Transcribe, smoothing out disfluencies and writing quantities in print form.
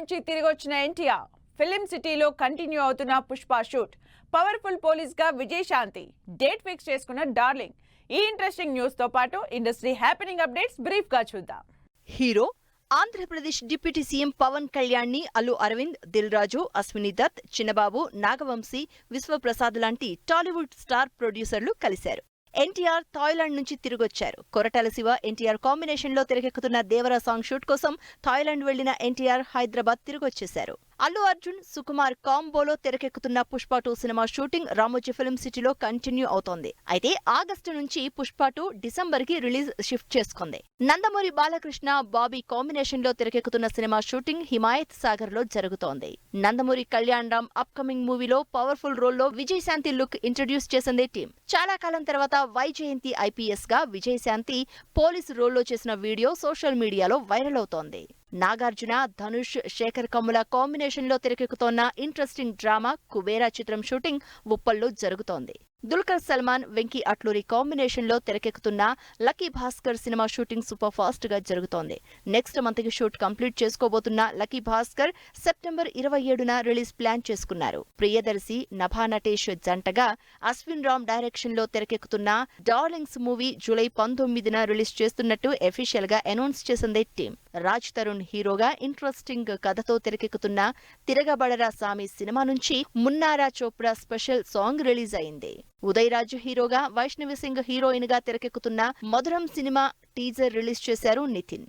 నుంచి తిరిగొచ్చిన ఎన్టీఆర్ ఫిలిం సిటీలో కంటిన్యూ అవుతున్న పుష్ప షూట్. పవర్ఫుల్ పోలీస్ గా విజయశాంతి డేట్ ఫిక్స్ చేసుకున్న డార్లింగ్. ఈ ఇంట్రెస్టింగ్ న్యూస్ తో పాటు ఇండస్ట్రీ హ్యాపెనింగ్ అప్డేట్స్ బ్రీఫ్ గా చూద్దాం. Hero Andhra Pradesh deputy CM Pawan Kalyan ని అల్లు అరవింద్, దిల్ రాజు, అశ్విని దత్, చిన్నబాబు, నాగవంశీ, విశ్వప్రసాద్ లాంటి టాలీవుడ్ స్టార్ ప్రొడ్యూసర్లు కలిశారు. ఎన్టీఆర్ థాయిలాండ్ నుంచి తిరిగొచ్చారు. కొరటాల శివ, ఎన్టీఆర్ కాంబినేషన్ లో తెరకెక్కుతున్న దేవరా సాంగ్ షూట్ కోసం థాయిలాండ్ వెళ్లిన ఎన్టీఆర్ హైదరాబాద్ తిరిగొచ్చేశారు. అల్లు అర్జున్, సుకుమార్ కాంబోలో తెరకెక్కుతున్న Pushpa 2 cinema shooting Ramoji film సిటీలో కంటిన్యూ అవుతోంది. అయితే ఆగస్టు నుంచి పుష్ప 2 డిసెంబర్ కి రిలీజ్ షిఫ్ట్ చేసుకుంది. నందమూరి బాలకృష్ణ, బాబీ కాంబినేషన్ లో తెరకెక్కుతున్న సినిమా షూటింగ్ హిమాయత్ సాగర్ లో జరుగుతోంది. నందమూరి కళ్యాణ్ రామ్ అప్కమింగ్ మూవీలో పవర్ఫుల్ రోల్లో విజయశాంతి లుక్ ఇంట్రడ్యూస్ చేసింది టీం. చాలా కాలం తర్వాత వైజయంతి ఐపీఎస్ గా విజయశాంతి పోలీసు రోల్లో చేసిన వీడియో సోషల్ మీడియాలో వైరల్ అవుతోంది. నాగార్జున, ధనుష్, శేఖర్ కమ్ముల కాంబినేషన్ లో తెరకెక్కుతోన్న ఇంట్రెస్టింగ్ డ్రామా కుబేరా చిత్రం షూటింగ్ ఉప్పల్లో జరుగుతోంది. దుల్కర్ సల్మాన్, వెంకీ అట్లూరి కాంబినేషన్ లో తెరకెక్కుతున్న Lucky Bhaskar cinema shooting super fast గా జరుగుతోంది. నెక్స్ట్ మంత్ కి షూట్ కంప్లీట్ చేసుకోబోతున్న లక్కీ భాస్కర్ సెప్టెంబర్ 27న రిలీజ్ ప్లాన్ చేసుకున్నారు. ప్రియదర్శి, నభా నటేష్ జంటగా అశ్విన్ రామ్ డైరెక్షన్ లో తెరకెక్కుతున్న డార్లింగ్స్ మూవీ జూలై 19న రిలీజ్ చేస్తున్నట్టు అఫీషియల్ గా అనౌన్స్ చేసింది టీం. రాజ్ తరుణ్ హీరోగా ఇంట్రెస్టింగ్ కథతో తెరకెక్కుతున్న తిరగబడరా సామి సినిమా నుంచి మున్నారా చోప్రా స్పెషల్ సాంగ్ రిలీజ్ అయింది. ఉదయ్ రాజు హీరోగా, వైష్ణవి సింగ్ హీరోయిన్ గా తెరకెక్కుతున్న మధురం సినిమా టీజర్ రిలీజ్ చేశారు నితిన్.